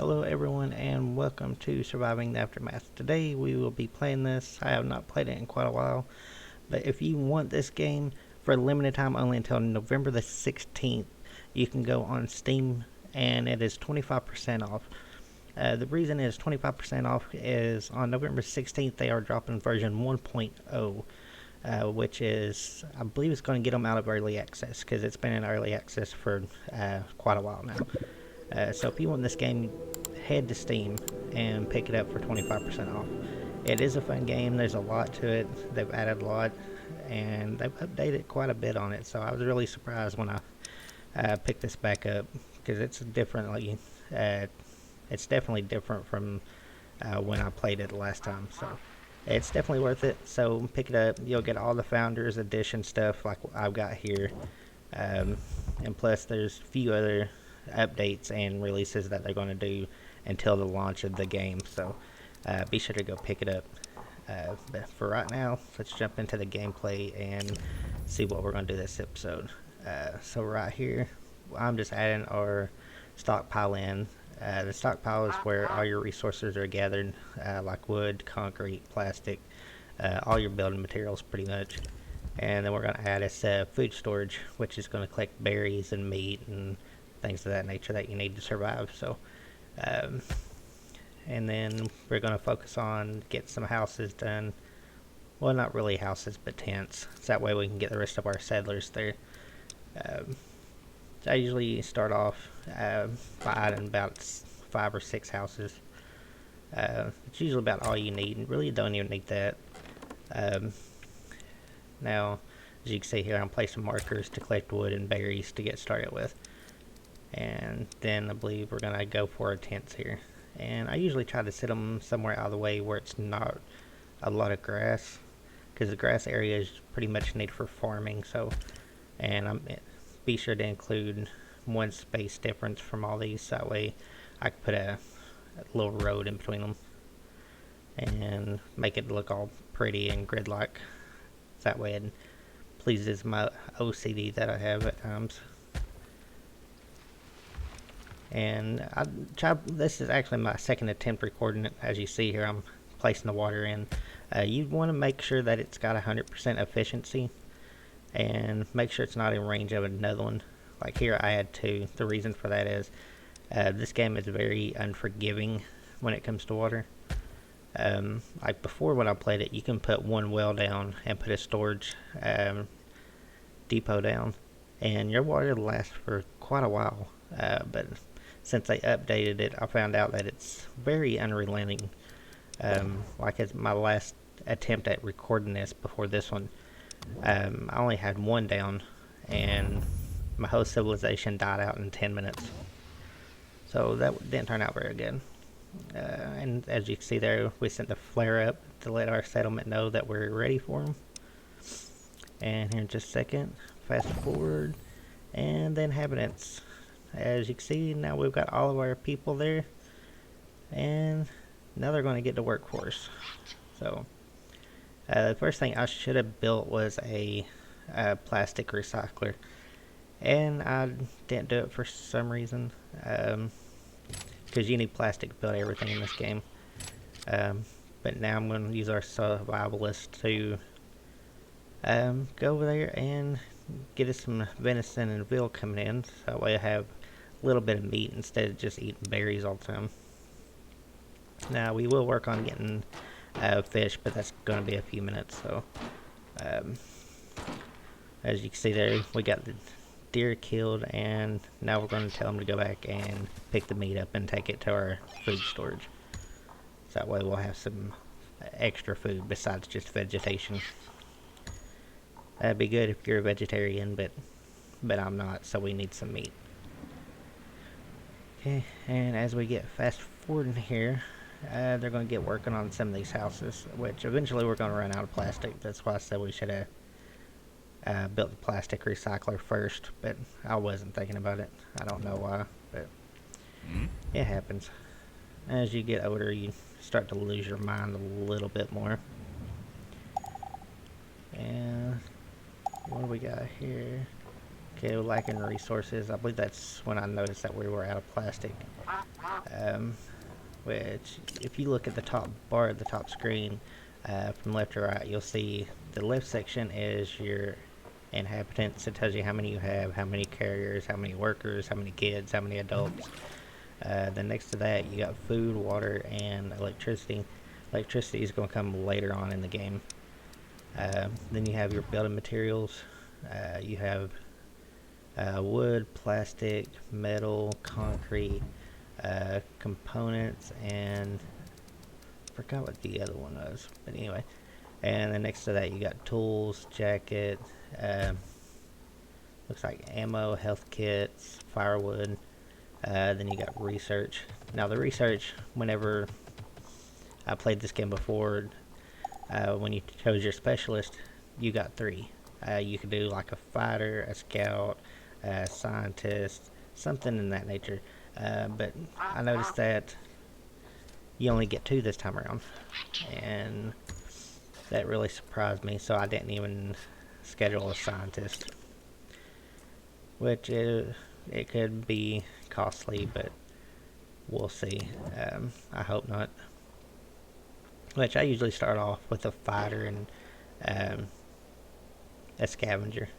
Hello everyone and welcome to Surviving the Aftermath. Today we will be playing this. I have not played it in quite a while, but if you want this game for a limited time only until November the 16th, you can go on Steam and it is 25% off. The reason it is 25% off is on November 16th they are dropping version 1.0, which is, I believe it's going to get them out of early access because it's been in early access for quite a while now. So if you want this game, head to Steam and pick it up for 25% off. It is a fun game. There's a lot to it. They've added a lot, and they've updated quite a bit on it. So I was really surprised when I picked this back up because it's differently. It's definitely different from when I played it last time. So it's definitely worth it. So pick it up. You'll get all the Founders Edition stuff like I've got here, and plus there's a few other updates and releases that they're going to do until the launch of the game, so be sure to go pick it up. But for right now, let's jump into the gameplay and see what we're going to do this episode. So right here, I'm just adding our stockpile in. The stockpile is where all your resources are gathered, like wood, concrete, plastic, all your building materials pretty much. And then we're going to add this food storage, which is going to collect berries and meat and things of that nature that you need to survive. So and then we're going to focus on getting some houses done. Well, not really houses, but tents, so that way we can get the rest of our settlers there. I usually start off by adding about 5 or 6 houses. It's usually about all you need, and really you don't even need that. Now, as you can see here, I'm placing markers to collect wood and berries to get started with. And then I believe we're going to go for our tents here. And I usually try to set them somewhere out of the way where it's not a lot of grass, because the grass area is pretty much needed for farming. So, and be sure to include one space difference from all these, so that way I can put a little road in between them and make it look all pretty and grid-like. That way it pleases my OCD that I have at times. And this is actually my second attempt recording it. As you see here, I'm placing the water in. You want to make sure that it's got 100% efficiency, and make sure it's not in range of another one. Like here I had 2. The reason for that is this game is very unforgiving when it comes to water. Like before when I played it, you can put one well down and put a storage depot down, and your water lasts for quite a while. But since they updated it, I found out that it's very unrelenting. Like as my last attempt at recording this before this one, I only had 1 down, and my whole civilization died out in 10 minutes. So that didn't turn out very good. And as you can see there, we sent the flare up to let our settlement know that we're ready for them. And here in just a second, fast forward, and the inhabitants. As you can see, now we've got all of our people there, and now they're going to get to work for us. So the first thing I should have built was a plastic recycler, and I didn't do it for some reason, because you need plastic to build everything in this game. But now I'm going to use our survivalist to go over there and get us some venison and veal coming in, so that way I have a little bit of meat instead of just eating berries all the time. Now we will work on getting fish, but that's going to be a few minutes. So as you can see there, we got the deer killed, and now we're going to tell them to go back and pick the meat up and take it to our food storage, so that way we'll have some extra food besides just vegetation. That'd be good if you're a vegetarian, but I'm not, so we need some meat. Okay, and as we get fast forwarding here, they're going to get working on some of these houses, which eventually we're going to run out of plastic. That's why I said we should have built the plastic recycler first, but I wasn't thinking about it. I don't know why, but it happens. As you get older, you start to lose your mind a little bit more. And what do we got here? Okay, lacking resources. I believe that's when I noticed that we were out of plastic. Which, if you look at the top bar at the top screen, from left to right, you'll see the left section is your inhabitants. It tells you how many you have, how many carriers, how many workers, how many kids, how many adults. Then next to that, you got food, water, and electricity. Electricity is going to come later on in the game. Then you have your building materials. You have wood, plastic, metal, concrete, components, and I forgot what the other one was. But anyway, and then next to that, you got tools, jacket, looks like ammo, health kits, firewood. Then you got research. Now the research, whenever I played this game before, when you chose your specialist, you got 3. You could do like a fighter, a scout, a scientist, something in that nature. But I noticed that you only get 2 this time around, and that really surprised me, so I didn't even schedule a scientist, which it could be costly, but we'll see. I hope not. Which I usually start off with a fighter and a scavenger.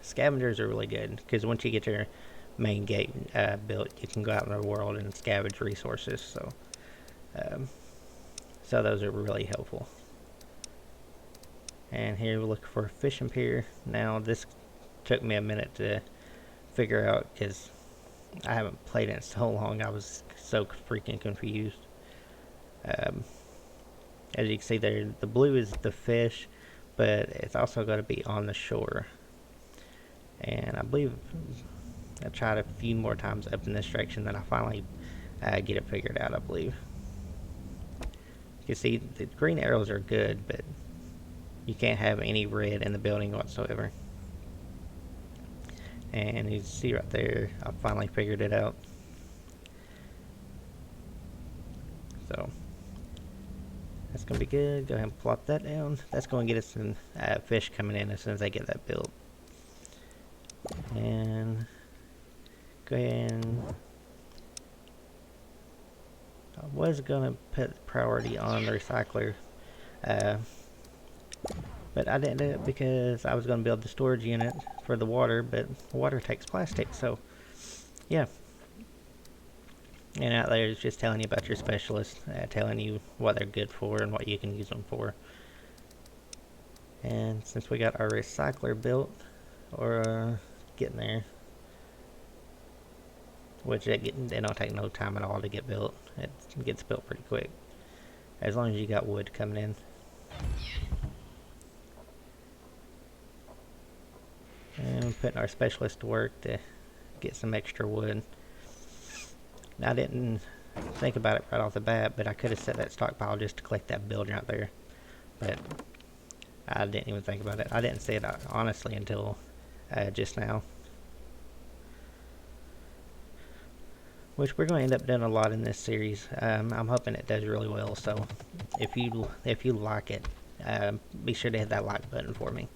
Scavengers are really good because once you get your main gate built, you can go out in the world and scavenge resources. So those are really helpful. And here we look for a fishing pier. Now this took me a minute to figure out because I haven't played it in so long. I was so freaking confused. As you can see there, the blue is the fish, but it's also going to be on the shore. And I believe I tried a few more times up in this direction, then I finally get it figured out, I believe. You can see the green arrows are good, but you can't have any red in the building whatsoever. And you see right there, I finally figured it out. So that's going to be good. Go ahead and plop that down. That's going to get us some fish coming in as soon as I get that built. And go ahead and I was going to put priority on the recycler, but I didn't do it because I was going to build the storage unit for the water, but water takes plastic, so yeah. And out there is just telling you about your specialist, telling you what they're good for and what you can use them for. And since we got our recycler built, or getting there, which it don't take no time at all to get built. It gets built pretty quick, as long as you got wood coming in. And putting our specialist to work to get some extra wood. Now, I didn't think about it right off the bat, but I could have set that stockpile just to collect that building out there. But I didn't even think about it. I didn't see it honestly until just now. Which we're going to end up doing a lot in this series. I'm hoping it does really well. So if you like it, be sure to hit that like button for me.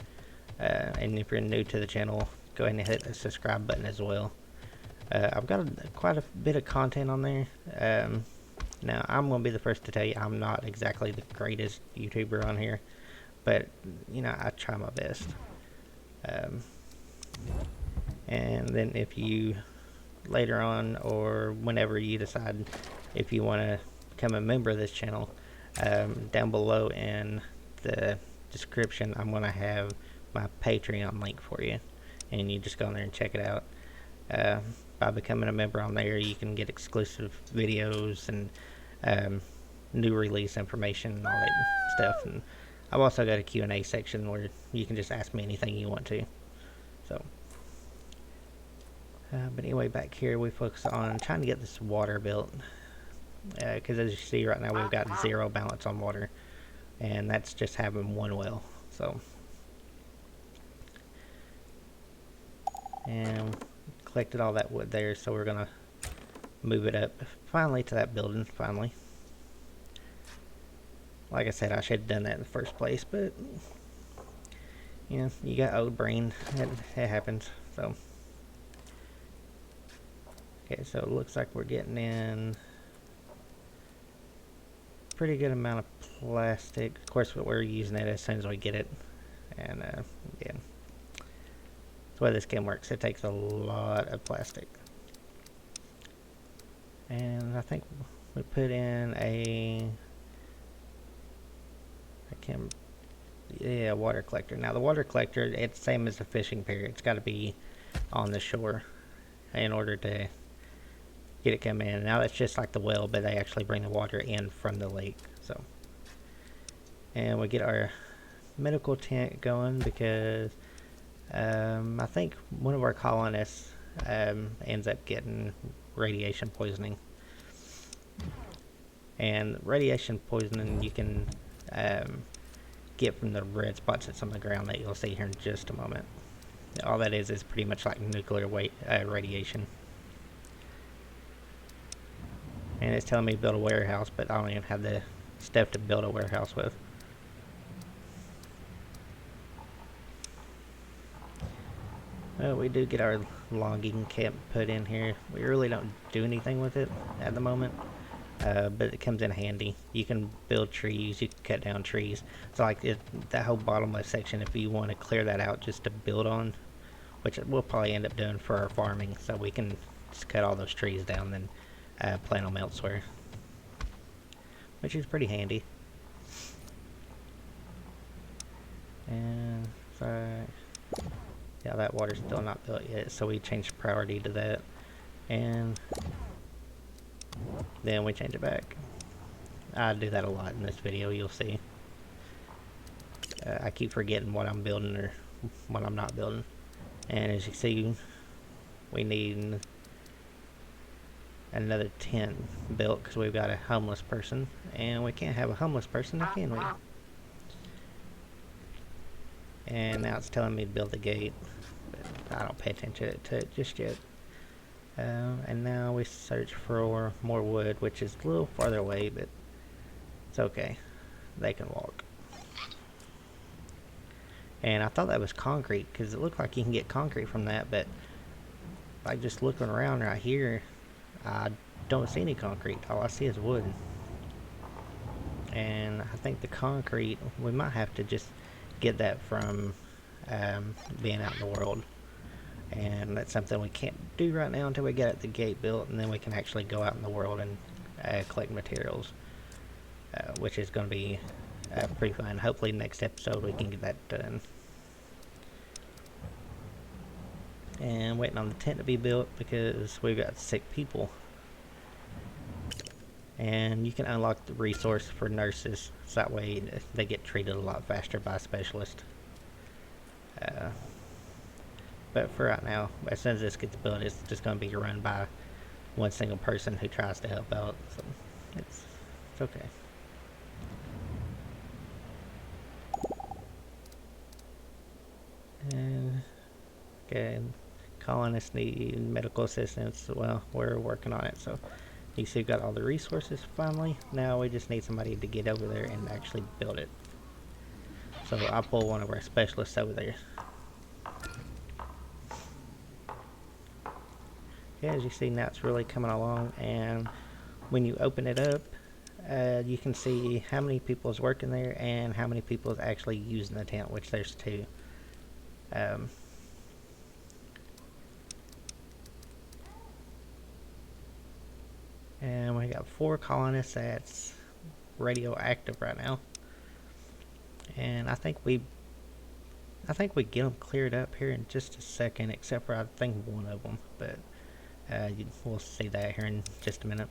And if you're new to the channel, go ahead and hit the subscribe button as well. I've got quite a bit of content on there. Now, I'm going to be the first to tell you I'm not exactly the greatest YouTuber on here, but you know, I try my best. And then if you later on, or whenever you decide if you want to become a member of this channel, down below in the description I'm going to have my Patreon link for you, and you just go in there and check it out. By becoming a member on there, you can get exclusive videos and new release information and all that stuff. And I've also got a Q&A section where you can just ask me anything you want to. So but anyway, back here we focus on trying to get this water built, because as you see right now, we've got 0 balance on water, and that's just having 1 well. So, and collected all that wood there, so we're gonna move it up finally to that building. Finally, like I said, I should have done that in the first place, but you know, you got old brain. It happens. So Okay, so it looks like we're getting in a pretty good amount of plastic. Of course, we're using it as soon as we get it. And yeah, that's the way this game works. It takes a lot of plastic. And I think we put in water collector. Now the water collector, it's the same as the fishing pier. It's got to be on the shore in order to get it come in. Now that's just like the well, but they actually bring the water in from the lake. So, and we get our medical tent going because I think one of our colonists ends up getting radiation poisoning. And radiation poisoning you can get from the red spots that's on the ground that you'll see here in just a moment. All that is pretty much like nuclear radiation. And it's telling me to build a warehouse, but I don't even have the stuff to build a warehouse with. Well, we do get our logging camp put in here. We really don't do anything with it at the moment, but it comes in handy. You can build trees, you can cut down trees. So like that whole bottom left section, if you want to clear that out just to build on, which we'll probably end up doing for our farming, so we can just cut all those trees down and then plant them elsewhere, which is pretty handy. And so yeah, that water's still not built yet, so we changed priority to that, and then we change it back. I do that a lot in this video, you'll see. I keep forgetting what I'm building or what I'm not building. And as you see, we need another tent built because we've got a homeless person, and we can't have a homeless person now, can we? And now it's telling me to build the gate, but I don't pay attention to it just yet. And now we search for more wood, which is a little farther away, but it's okay. They can walk. And I thought that was concrete, because it looked like you can get concrete from that, but like just looking around right here, I don't see any concrete. All I see is wood. And I think the concrete, we might have to just get that from being out in the world. And that's something we can't do right now until we get the gate built, and then we can actually go out in the world and collect materials, which is going to be pretty fun. Hopefully next episode we can get that done. And waiting on the tent to be built because we've got sick people. And you can unlock the resource for nurses, so that way they get treated a lot faster by a specialist. But for right now, as soon as this gets built, it's just going to be run by one single person who tries to help out, so it's okay. And okay, colonists need medical assistance. Well, we're working on it, so you see we've got all the resources finally. Now we just need somebody to get over there and actually build it. So I'll pull one of our specialists over there. Yeah, as you see now it's really coming along, and when you open it up, you can see how many people is working there and how many people is actually using the tent, which there's 2. And we got 4 colonists that's radioactive right now, and I think we get them cleared up here in just a second, except for I think one of them, but we'll see that here in just a minute.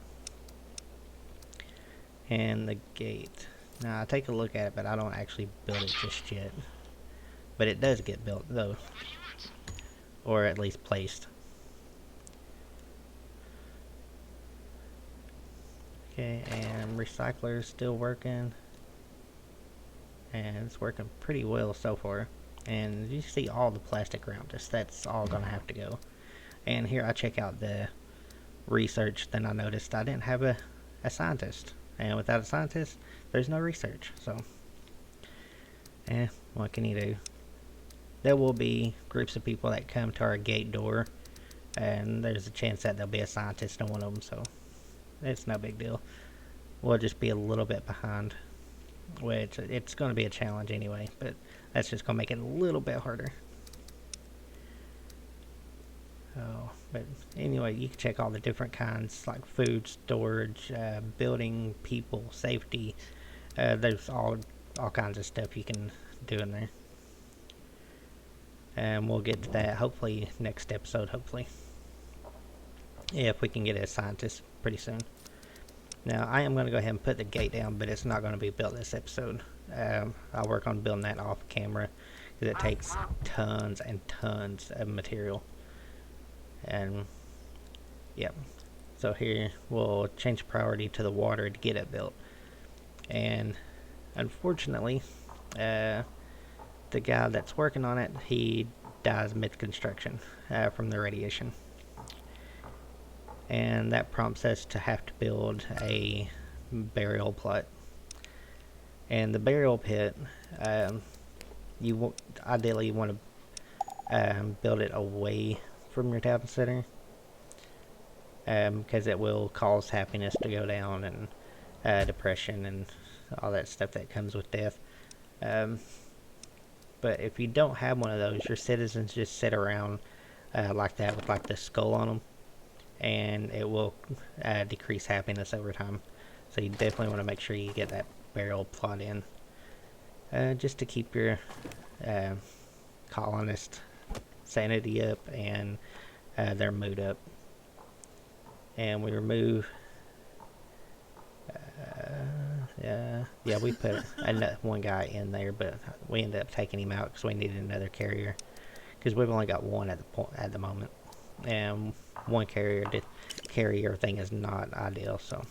And the gate, now I take a look at it, but I don't actually build it just yet, but it does get built though, or at least placed. Okay, and recycler is still working, and it's working pretty well so far. And you see all the plastic around us, that's all gonna have to go. And here I check out the research, then I noticed I didn't have a scientist, and without a scientist there's no research, so what can you do? There will be groups of people that come to our gate door and there's a chance that there'll be a scientist in one of them, so it's no big deal. We'll just be a little bit behind, which it's going to be a challenge anyway, but that's just going to make it a little bit harder. Oh, but anyway, you can check all the different kinds, like food storage, building, people, safety. There's all kinds of stuff you can do in there. And we'll get to that hopefully next episode, hopefully. If we can get a scientist pretty soon. Now, I am going to go ahead and put the gate down, but it's not going to be built this episode. I'll work on building that off camera, because it takes tons and tons of material. And, yep. So here, we'll change priority to the water to get it built. And, unfortunately, the guy that's working on it, he dies mid-construction from the radiation. And that prompts us to have to build a burial plot. And the burial pit, ideally you want to build it away from your town center, because it will cause happiness to go down, and depression and all that stuff that comes with death. But if you don't have one of those, your citizens just sit around like that with like the skull on them, and it will decrease happiness over time. So you definitely want to make sure you get that burial plot in, just to keep your colonist sanity up and their mood up. And we remove yeah, we put one guy in there, but we ended up taking him out because we needed another carrier, because we've only got one at the moment, and one carrier to carry everything is not ideal. So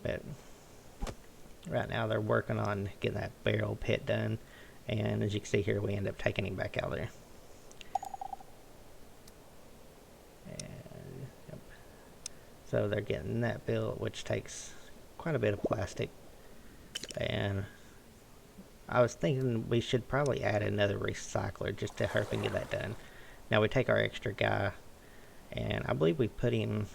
but right now they're working on getting that burial pit done, and as you can see here, we end up taking him back out there. And yep. So they're getting that built, which takes quite a bit of plastic, and I was thinking we should probably add another recycler just to hurry and get that done. Now we take our extra guy, and I believe we put him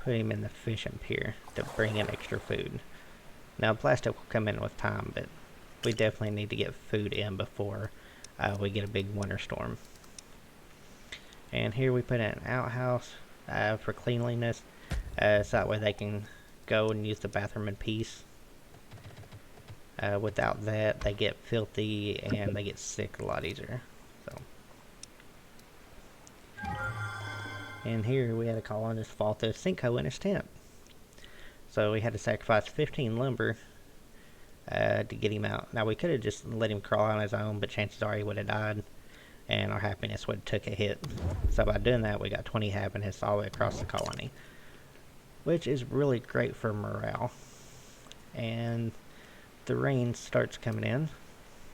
in the fishing pier to bring in extra food. Now plastic will come in with time, but we definitely need to get food in before we get a big winter storm. And here we put in an outhouse for cleanliness, so that way they can go and use the bathroom in peace. Without that, they get filthy and they get sick a lot easier. So, and here we had a colonist fall through a sinkhole in his tent. So we had to sacrifice 15 lumber to get him out. Now we could have just let him crawl on his own, but chances are he would have died, and our happiness would have took a hit. So by doing that, we got 20 happiness all the way across the colony, which is really great for morale. And the rain starts coming in,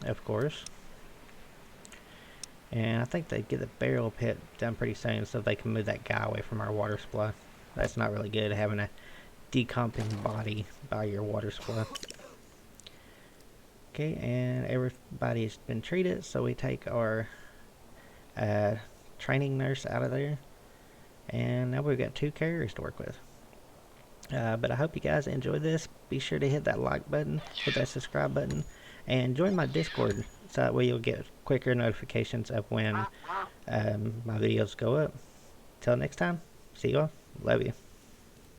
of course. And I think they get the burial pit done pretty soon, so they can move that guy away from our water supply. That's not really good, having a decomposing body by your water supply. Okay, and everybody's been treated, so we take our training nurse out of there, and now we've got 2 carriers to work with. But I hope you guys enjoy this. Be sure to hit that like button, hit that subscribe button, and join my Discord, so that way you'll get quicker notifications of when my videos go up. Till next time, see y'all. Love you.